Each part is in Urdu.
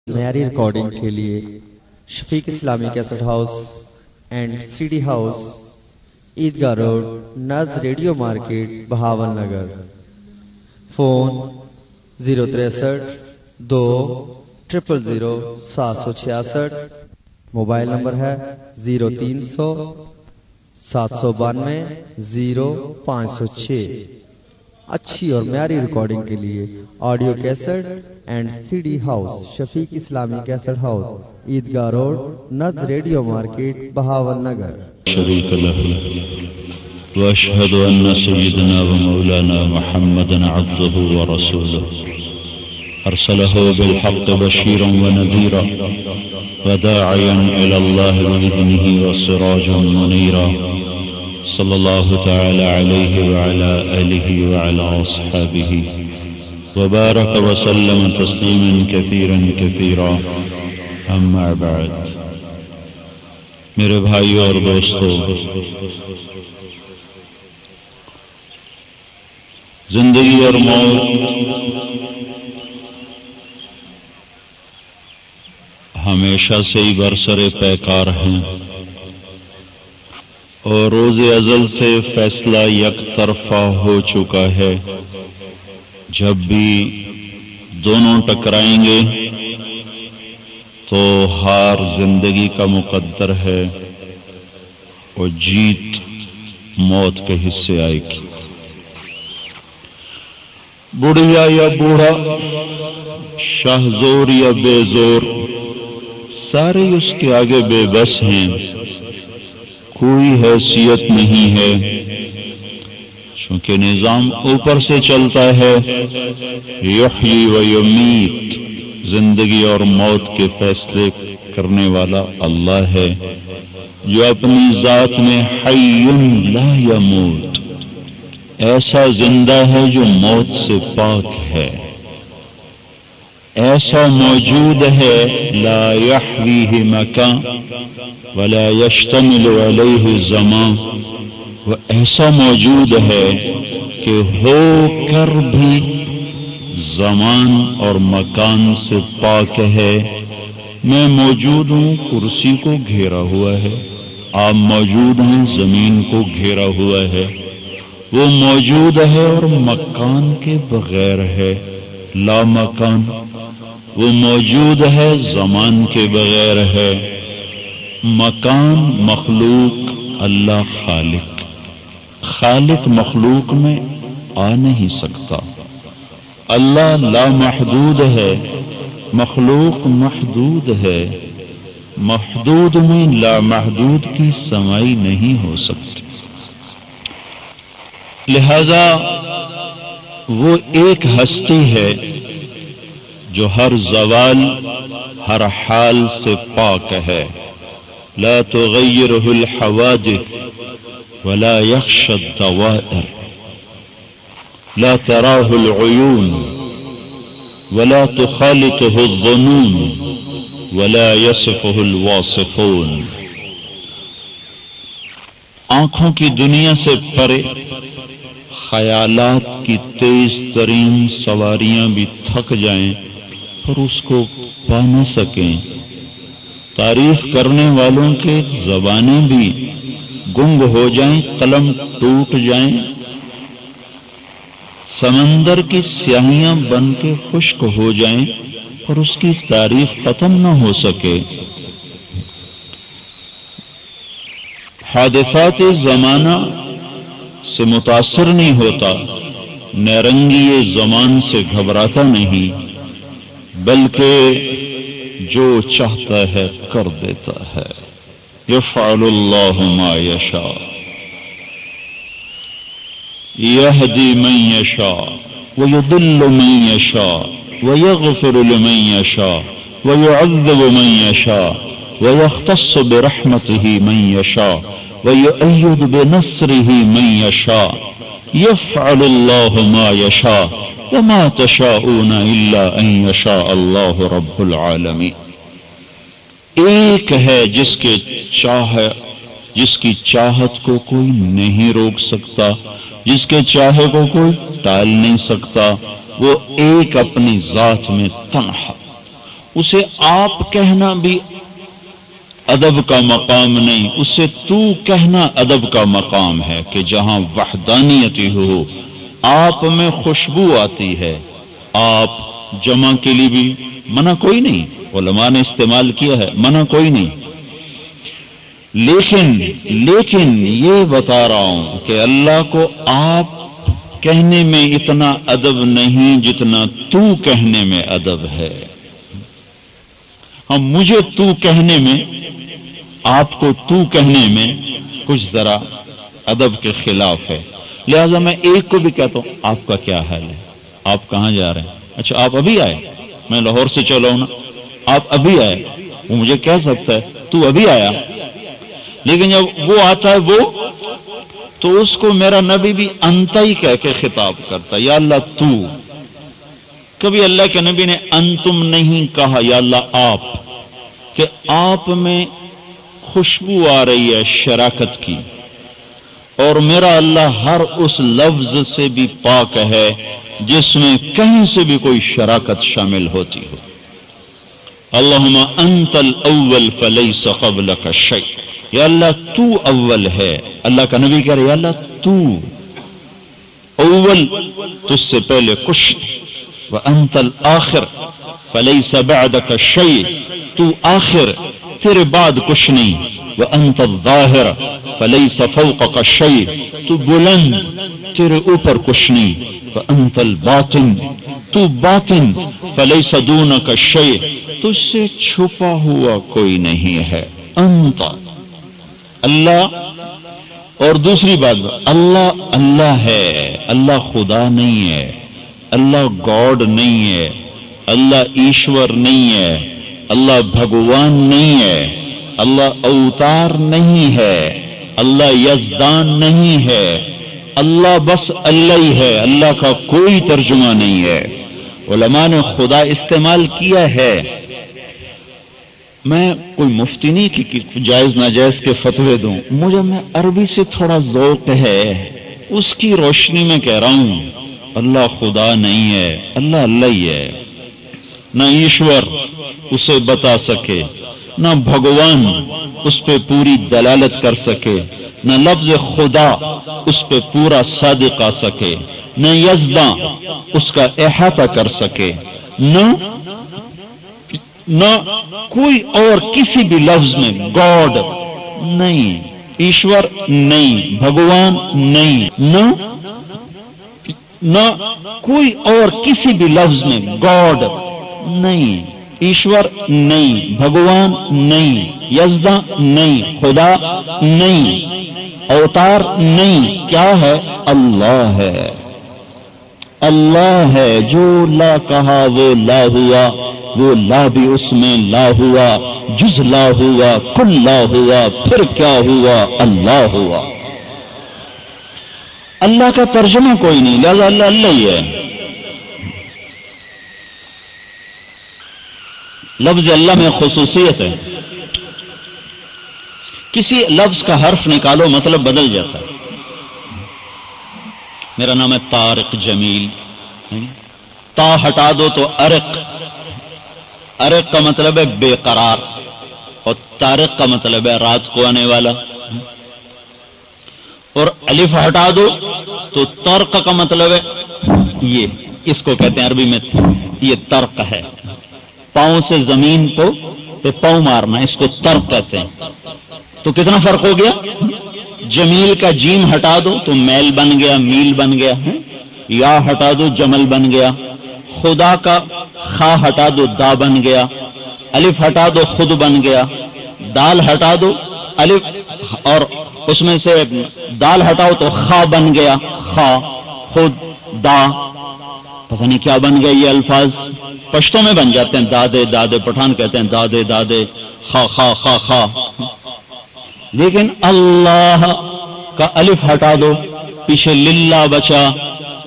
معیاری ریکارڈنگ کے لیے Shafiq Islami cassette house and C D house, Eidgah road, Naz radio market, Bahawalnagar. Phone 063 2 000 766۔ Mobile number ہے 0300 792 0506۔ اچھی اور معیاری ریکارڈنگ کے لیے audio cassette and C D house, Shafiq Islami cassette house, Eidgah road, Naz radio market, Bahawalnagar. شریک لہ واشہد ان سیدنا و مولانا محمدا عبدہ ورسولہ ارسلہ بالحق بشیرا ونذیرا وداعیا الی اللہ بإذنہ وسراجا منیرا، صلی اللہ تعالی علیہ وعلی آلہ وعلی اصحابہ وبارک وسلم تسلیما کثیرا کثیرا، اما بعد۔ میرے بھائیوں اور دوستوں، زندگی اور موت ہمیشہ سے ہی برسر پیکار ہیں، اور روز ازل سے فیصلہ یک طرفہ ہو چکا ہے۔ جب بھی دونوں ٹکرائیں گے تو ہار زندگی کا مقدر ہے اور جیت موت کے حصے آئے گی۔ بڑھیا یا بوڑھا، شاہ زور یا بے زور، سارے اس کے آگے بے بس ہیں، کوئی حیثیت نہیں ہے، چونکہ نظام اوپر سے چلتا ہے۔ یحیی و یمیت، زندگی اور موت کے فیصلے کرنے والا اللہ ہے، جو اپنی ذات میں حی لا یموت، ایسا زندہ ہے جو موت سے پاک ہے، ایسا موجود ہے لا یحویہ مکان ولا یشتمل علیہ زمان، وہ ایسا موجود ہے کہ ہو کر بھی زمان اور مکان سے پاک ہے۔ میں موجود ہوں، کرسی کو گھیرا ہوا ہے، آپ موجود ہیں، زمین کو گھیرا ہوا ہے۔ وہ موجود ہے اور مکان کے بغیر ہے، لا مکان۔ وہ موجود ہے، زمان کے بغیر ہے۔ مکان مخلوق، اللہ خالق۔ خالق مخلوق میں آ نہیں سکتا۔ اللہ لا محدود ہے، مخلوق محدود ہے۔ محدود میں لا محدود کی سمائی نہیں ہو سکتی، لہذا وہ ایک ہستی ہے جو ہر زوال، ہر حال سے پاک ہے۔ لا تغیرہ الحوادث ولا یخشى الدوائر، لا تراہ العیون ولا تخالطہ الظنون ولا یصفہ الواصفون۔ آنکھوں کی دنیا سے پرے خیالات کی تیز ترین سواریاں بھی تھک جائیں پر اس کو پا نہ سکیں، تعریف کرنے والوں کے زبانیں بھی گنگ ہو جائیں، قلم ٹوٹ جائیں، سمندر کی سیاہیاں بن کے خشک ہو جائیں اور اس کی تعریف ختم نہ ہو سکے۔ حادثات زمانہ سے متاثر نہیں ہوتا، نیرنگی زمان سے گھبراتا نہیں، بلکہ جو چاہتا ہے کر دیتا ہے۔ یفعل اللہ ما یشاء، یہدی من یشاء ویضل من یشاء ویغفر لمن یشاء ویعذب من یشاء ویختص برحمتہ من یشاء ویؤید بنصرہ من یشاء، یفعل اللہ ما یشاء وما تشاءون الا ان یشاء اللہ رب العالمین۔ ایک ہے جس کی چاہت کو کوئی نہیں روک سکتا، جس کے چاہے کو کوئی ٹال نہیں سکتا، وہ ایک اپنی ذات میں تنہا، اسے آپ کہنا بھی ادب کا مقام نہیں، اسے تو کہنا ادب کا مقام ہے کہ جہاں وحدانیت ہو، آپ میں خوشبو آتی ہے. آپ جمع کے لیے بھی منع کوئی نہیں، علماء نے استعمال کیا ہے، منع کوئی نہیں. لیکن یہ بتا رہا ہوں کہ اللہ کو آپ کہنے میں اتنا ادب نہیں جتنا تو کہنے میں ادب ہے. ہم مجھے تو کہنے میں، آپ کو تو کہنے میں کچھ ذرا ادب کے خلاف ہے. لہذا میں ایک کو بھی کہتا ہوں آپ کا کیا حال ہے، آپ کہاں جا رہے ہیں؟ اچھا آپ ابھی آئے؟ میں لاہور سے چلا ہوں نا، آپ ابھی آئے. وہ مجھے کہہ سکتا ہے تو ابھی آیا، لیکن جب وہ آتا ہے وہ تو اس کو میرا نبی بھی انت ہی کہہ کے خطاب کرتا، یا اللہ تو. کبھی اللہ کے نبی نے انتم نہیں کہا، یا اللہ آپ، کہ آپ میں خوشبو آ رہی ہے شراکت کی، اور میرا اللہ ہر اس لفظ سے بھی پاک ہے جس میں کہیں سے بھی کوئی شراکت شامل ہوتی ہو. اللہم انت الاول فلیس قبلک شیء، یا اللہ تو اول ہے. اللہ کا نبی کہہ رہے یا اللہ تو اول، تجھ سے پہلے کچھ. وانت الآخر فلیس بعدک شیء، تو آخر، تیرے بعد کچھ نہیں. وانت الظاہر فلیس فوقک شیء، تو بلند، تیرے اوپر کچھ نہیں. وانت الباطن، تو باطن، فلیس دونک شیء، تجھ سے چھپا ہوا کوئی نہیں ہے. انت اللہ. اور دوسری بات، اللہ اللہ ہے، اللہ خدا نہیں ہے، اللہ گاڈ نہیں ہے، اللہ ایشور نہیں ہے، اللہ بھگوان نہیں ہے، اللہ اوتار نہیں ہے، اللہ یزدان نہیں ہے، اللہ بس اللہ ہی ہے، اللہ کا کوئی ترجمہ نہیں ہے. علماء نے خدا استعمال کیا ہے. میں کوئی مفتی نہیں کہ جائز ناجائز کے فتوے دوں، مجھے میں عربی سے تھوڑا ذوق ہے، اس کی روشنی میں کہہ رہا ہوں. اللہ خدا نہیں ہے، اللہ اللہ ہی ہے. نہ ایشور اسے بتا سکے، نہ بھگوان اس پہ پوری دلالت کر سکے، نہ لفظ خدا اس پہ پورا صادق آ سکے، نہ یزداں اس کا احاطہ کر سکے، نہ کوئی اور کسی بھی لفظ میں گاڈ نہیں، ایشور نہیں، بھگوان نہیں، نہ کوئی اور کسی بھی لفظ میں گاڈ نہیں، ایشور نہیں، بھگوان نہیں، یزداں نہیں، خدا نہیں، اوتار نہیں. کیا ہے؟ اللہ ہے. اللہ ہے. جو لا کہا وہ لا ہوا، وہ لا بھی اس میں لا ہوا، جز لا ہوا، کل لا ہوا، پھر کیا ہوا؟ اللہ ہوا. اللہ کا ترجمہ کوئی نہیں، لہذا اللہ اللہ ہی ہے. لفظ اللہ میں خصوصیت ہے، کسی لفظ کا حرف نکالو مطلب بدل جاتا ہے. میرا نام ہے طارق جمیل، تا ہٹا دو تو ارق، ارق کا مطلب ہے بے قرار، اور طارق کا مطلب ہے رات کو آنے والا. اور الف ہٹا دو تو ترق کا مطلب ہے یہ، اس کو کہتے ہیں عربی میں یہ ترق ہے، پاؤں سے زمین کو پاؤں مارنا، اس کو ترق کہتے ہیں. تو کتنا فرق ہو گیا؟ جمیل کا جیم ہٹا دو تو میل بن گیا، میل بن گیا. یا ہٹا دو جمل بن گیا. خدا کا خا ہٹا دو دا بن گیا. الف ہٹا دو خود بن گیا. دال ہٹا دو الف، اور اس میں سے دال ہٹاؤ تو خا بن گیا، خا، خود، دا. پتہ نہیں کیا بن گیا. یہ الفاظ پشتوں میں بن جاتے ہیں، دادے دادے، پٹھان کہتے ہیں دادے دادے، خا خا خا خا. لیکن اللہ کا الف ہٹا دو، پیچھے للہ بچا.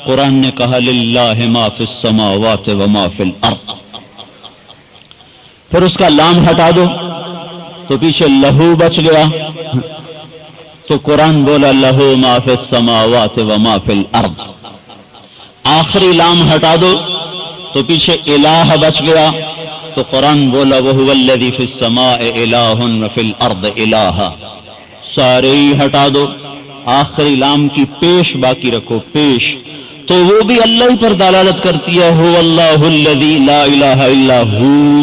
قرآن نے کہا للہ ما فی السماوات و ما فی الارض. پھر اس کا لام ہٹا دو تو پیچھے لہو بچ گیا. تو قرآن بولا لہو ما فی السماوات و ما فی الارض. آخری لام ہٹا دو تو پیچھے الہ بچ گیا. تو قرآن بولا وَهُوَ الَّذِي فِي السَّمَاءِ إِلَٰهٌ وَفِي الْأَرْضِ إِلَٰهٌ، سارے ہی ہٹا دو، آخری لام کی پیش باقی رکھو، پیش، تو وہ بھی اللہ ہی پر دلالت کرتی ہے، هُوَ اللَّهُ الَّذِي لَا إِلَٰهَ إِلَّا هُوَ۔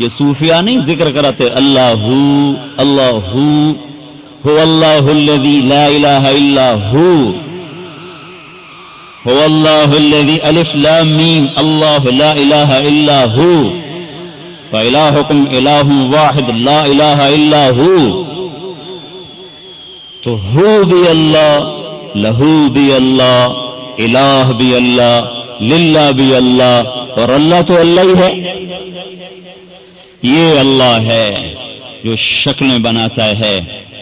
یہ صوفیاء نہیں ذکر کراتے اللہ اللہ، هُوَ اللَّهُ الَّذِي لَا إِلَٰهَ إِلَّا هُوَ، هو الله الذي ألف لام ميم الله لا إله إلا هو، فإلهكم إله واحد لا إله إلا هو، تو هو بھی اللہ، لہو بھی اللہ، الہ بھی اللہ، للہ بھی اللہ، اور اللہ تو اللہ ہی ہے۔ یہ اللہ ہے جو شکلیں بناتا ہے،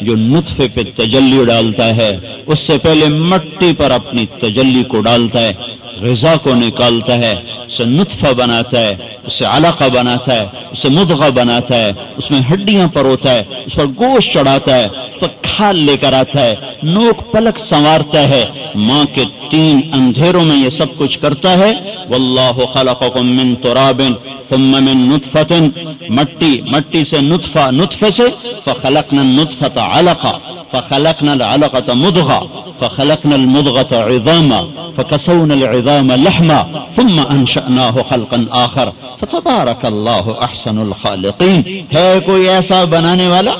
جو نطفے پہ تجلی ڈالتا ہے، اس سے پہلے مٹی پر اپنی تجلی کو ڈالتا ہے، غذا کو نکالتا ہے، اسے نطفہ بناتا ہے، اسے علقہ بناتا ہے، اسے مضغہ بناتا ہے، اس میں ہڈیاں پروتا ہے، اس پر گوشت چڑھاتا ہے، تو کھال لے کر آتا ہے، نوک پلک سنوارتا ہے، ماں کے 3 اندھیروں میں یہ سب کچھ کرتا ہے۔ واللہ خلقکم من تراب ثم من نطفة، مٹی سے نطفہ، نطفے سے فخلقنا النطفة علقہ، فخلقنا العلقة مضغة، فخلقنا المضغة عظاما، فكسونا العظام لحما، ثم انشأناه خلقا آخر، فتبارك الله احسن الخالقین۔ ہے کوئی ایسا بنانے والا؟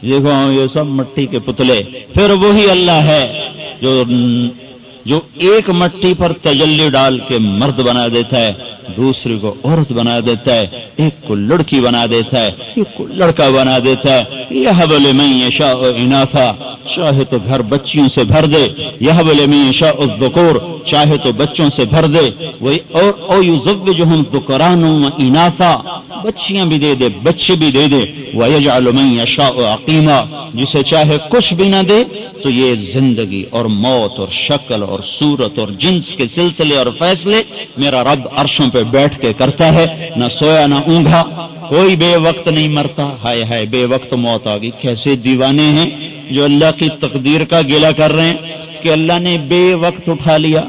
دیکھو یہ سب مٹی کے پتلے، پھر وہی اللہ ہے جو ایک مٹی پر تجلی ڈال کے مرد بنا دیتا ہے، دوسرے کو عورت بنا دیتا ہے، ایک کو لڑکی بنا دیتا ہے، ایک کو لڑکا بنا دیتا ہے۔ یہب لمن یشاء اناثا، چاہے تو گھر بچیوں سے بھر دے، یہب لمن یشاء الذکور، چاہے تو بچوں سے بھر دے، او یزوجہم ذکرانا و اناثا، بچیاں بھی دے دے، بچے بھی دے دے، ویجعل من یشاء عقیما، جسے چاہے کچھ بھی نہ دے، تو یہ زندگی اور موت اور شکل اور صورت اور جنس کے سلسلے اور فیصلے میرا رب عرشوں پہ بیٹھ کے کرتا ہے، نہ سویا نہ اونگا، کوئی بے وقت نہیں مرتا۔ ہائے ہائے بے وقت موت آ گئی، کیسے دیوانے ہیں جو اللہ کی تقدیر کا گلہ کر رہے ہیں کہ اللہ نے بے وقت اٹھا لیا۔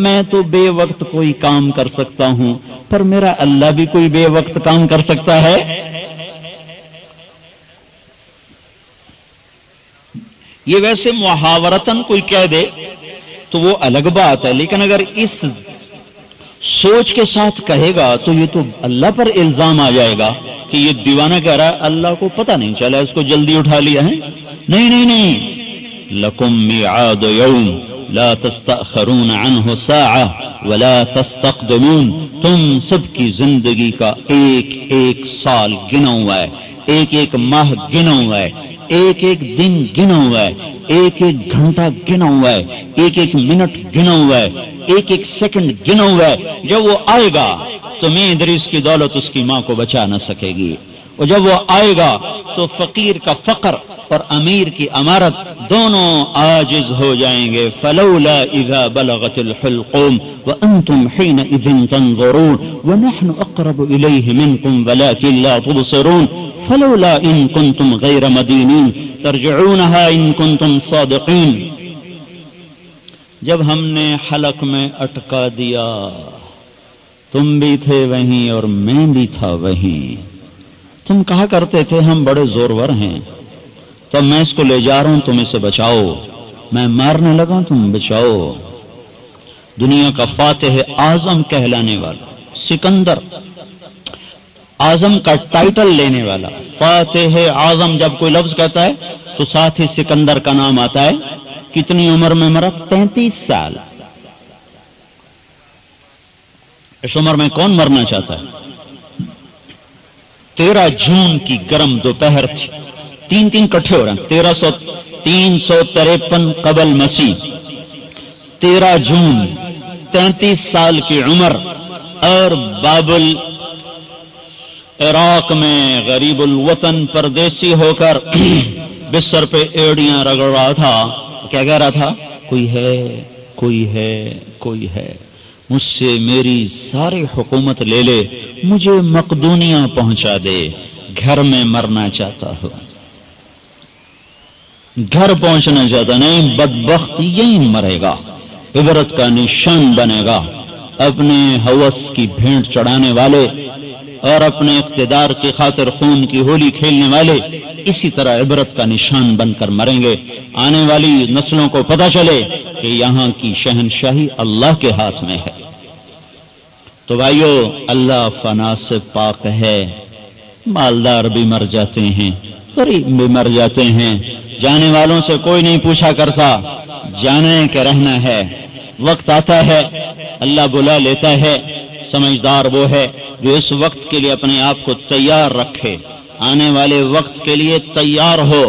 میں تو بے وقت کوئی کام کر سکتا ہوں، پر میرا اللہ بھی کوئی بے وقت کام کر سکتا ہے؟ یہ ویسے محاورتاً کوئی کہہ دے تو وہ الگ بات ہے، لیکن اگر اس سوچ کے ساتھ کہے گا تو یہ تو اللہ پر الزام آ جائے گا کہ یہ دیوانہ کہہ رہا ہے اللہ کو پتہ نہیں چلا، اس کو جلدی اٹھا لیا ہے۔ نہیں نہیں نہیں، لکم میعاد یوم لا تستأخرون عنہ ساعہ ولا تستقدمون، تم سب کی زندگی کا ایک ایک سال گنا ہوا ہے، ایک ایک ماہ گنا ہوا ہے، ایک ایک دن گنا ہوا ہے، ایک ایک گھنٹہ گنا ہوا ہے، ایک ایک منٹ گنا ہوا ہے، ایک ایک سیکنڈ گنا ہوا ہے۔ جب وہ آئے گا تو میں ادریس کی دولت اس کی ماں کو بچا نہ سکے گی، اور جب وہ آئے گا تو فقیر کا فقر اور امیر کی امارت دونوں عاجز ہو جائیں گے۔ فلولا اذا بلغت الحلقوم وانتم حينئذ تنظرون ونحن اقرب اليه منكم ولكن لا تبصرون فلولا ان كنتم غير مدينين ترجعونها ان كنتم صادقين۔ جب ہم نے حلق میں اٹکا دیا، تم بھی تھے وہیں اور میں بھی تھا وہیں، تم کہا کرتے تھے ہم بڑے زورور ہیں، تو میں اس کو لے جا رہا ہوں، تم اسے بچاؤ، میں مارنے لگا تم بچاؤ۔ دنیا کا فاتح اعظم کہلانے والا سکندر، اعظم کا ٹائٹل لینے والا فاتح اعظم، جب کوئی لفظ کہتا ہے تو ساتھ ہی سکندر کا نام آتا ہے۔ کتنی عمر میں مرا؟ 35 سال۔ اس عمر میں کون مرنا چاہتا ہے؟ 13 جون کی گرم دوپہر تھی، تین کٹھے ہو رہے ہیں، 353 قبل مسیح، 13 جون، 33 سال کی عمر، اور بابل عراق میں غریب الوطن پردیسی ہو کر بستر پہ ایڑیاں رگڑ رہا تھا۔ کیا کہہ رہا تھا؟ کوئی ہے، کوئی ہے، کوئی ہے، مجھ سے میری ساری حکومت لے لے، مجھے مقدونیہ پہنچا دے، گھر میں مرنا چاہتا ہوں، گھر پہنچنا چاہتا نہیں، بدبخت یہیں مرے گا، عبرت کا نشان بنے گا۔ اپنے ہوس کی بھینٹ چڑھانے والے اور اپنے اقتدار کی خاطر خون کی ہولی کھیلنے والے اسی طرح عبرت کا نشان بن کر مریں گے. آنے والی نسلوں کو پتہ چلے کہ یہاں کی شہنشاہی اللہ کے ہاتھ میں ہے. تو بھائیو، اللہ فنا سے پاک ہے. مالدار بھی مر جاتے ہیں، غریب بھی مر جاتے ہیں، جانے والوں سے کوئی نہیں پوچھا کرتا، جانے کے رہنا ہے. وقت آتا ہے اللہ بلا لیتا ہے. سمجھدار وہ ہے جو اس وقت کے لیے اپنے آپ کو تیار رکھے، آنے والے وقت کے لیے تیار ہو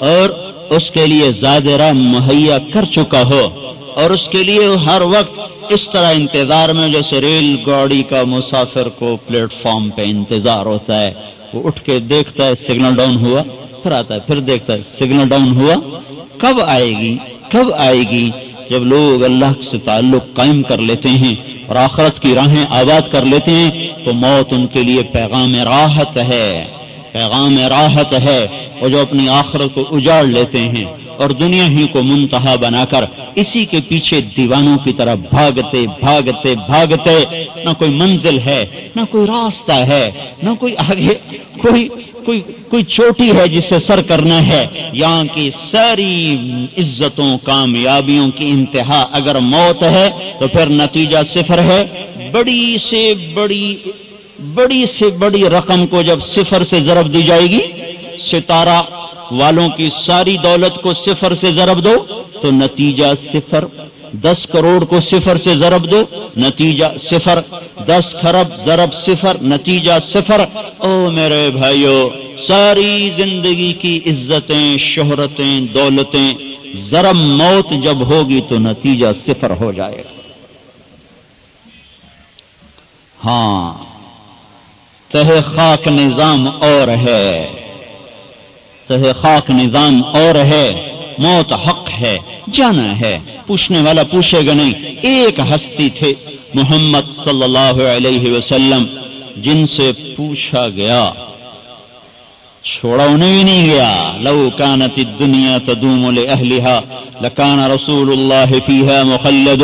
اور اس کے لیے زادرہ مہیا کر چکا ہو، اور اس کے لیے ہر وقت اس طرح انتظار میں جیسے ریل گاڑی کا مسافر کو پلیٹ فارم پہ انتظار ہوتا ہے. وہ اٹھ کے دیکھتا ہے سگنل ڈاؤن ہوا، پھر آتا ہے، پھر دیکھتا ہے سگنل ڈاؤن ہوا. کب آئے گی، کب آئے گی؟ جب لوگ اللہ سے تعلق قائم کر لیتے ہیں اور آخرت کی راہیں آباد کر لیتے ہیں تو موت ان کے لیے پیغام راحت ہے، پیغام راحت ہے. اور جو اپنی آخرت کو اجاڑ لیتے ہیں اور دنیا ہی کو منتہا بنا کر اسی کے پیچھے دیوانوں کی طرح بھاگتے بھاگتے بھاگتے، نہ کوئی منزل ہے، نہ کوئی راستہ ہے، نہ کوئی آگے کوئی چوٹی ہے جس سے سر کرنا ہے. یہاں کی ساری عزتوں کامیابیوں کی انتہا اگر موت ہے تو پھر نتیجہ صفر ہے. بڑی سے بڑی رقم کو جب صفر سے ضرب دی جائے گی، ستارہ والوں کی ساری دولت کو صفر سے ضرب دو تو نتیجہ صفر. 10 کروڑ کو صفر سے ضرب دو، نتیجہ صفر. 10 خرب ضرب صفر، نتیجہ صفر. او میرے بھائیو، ساری زندگی کی عزتیں، شہرتیں، دولتیں ضرب موت جب ہوگی تو نتیجہ صفر ہو جائے گا. ہاں، تہ خاک نظام اور ہے، تہ خاک نظام اور ہے. موت حق ہے، جانا ہے، پوچھنے والا پوچھے گا نہیں. ایک ہستی تھے محمد صلی اللہ علیہ وسلم جن سے پوچھا گیا، چھوڑا انہیں بھی نہیں گیا. لو کانت الدنیا تدوم لأہلہا لکان رسول اللہ فیہا مخلد.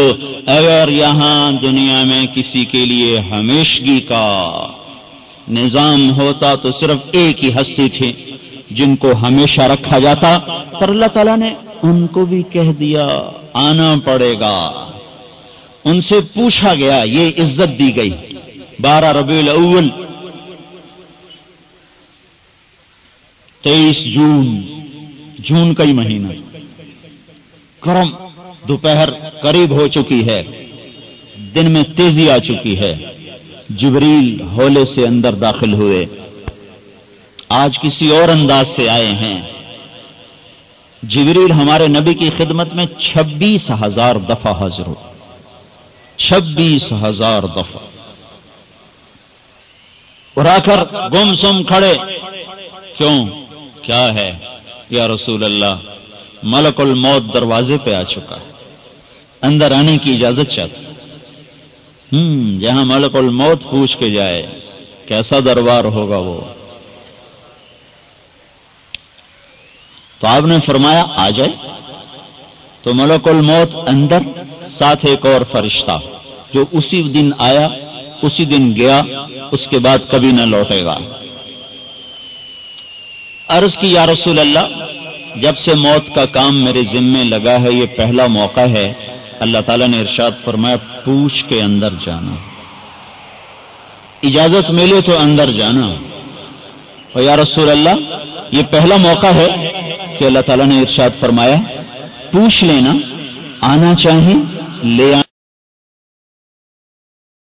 اگر یہاں دنیا میں کسی کے لیے ہمیشگی کا نظام ہوتا تو صرف ایک ہی ہستی تھی جن کو ہمیشہ رکھا جاتا، پر اللہ تعالیٰ نے ان کو بھی کہہ دیا آنا پڑے گا. ان سے پوچھا گیا، یہ عزت دی گئی. 12 ربیع الاول 23 جون کا ہی مہینہ، گرم دوپہر قریب ہو چکی ہے، دن میں تیزی آ چکی ہے. جبریل ہولے سے اندر داخل ہوئے. آج کسی اور انداز سے آئے ہیں. جبریل ہمارے نبی کی خدمت میں 26,000 دفعہ حاضر ہو، 26,000 دفعہ. اور آ کر گم سم کھڑے. کیوں؟ کیا ہے یا رسول اللہ؟ ملک الموت دروازے پہ آ چکا ہے، اندر آنے کی اجازت چاہتا. جہاں ملک الموت پوچھ کے جائے کیسا دربار ہوگا وہ. تو آپ نے فرمایا آ جائے. تو ملک الموت اندر، ساتھ ایک اور فرشتہ جو اسی دن آیا اسی دن گیا، اس کے بعد کبھی نہ لوٹے گا. عرض کی یا رسول اللہ، جب سے موت کا کام میرے ذمے لگا ہے یہ پہلا موقع ہے. اللہ تعالیٰ نے ارشاد فرمایا پوچھ کے اندر جانا، اجازت ملے تو اندر جانا. اور یا رسول اللہ یہ پہلا موقع ہے کہ اللہ تعالیٰ نے ارشاد فرمایا پوچھ لینا، آنا چاہیں لے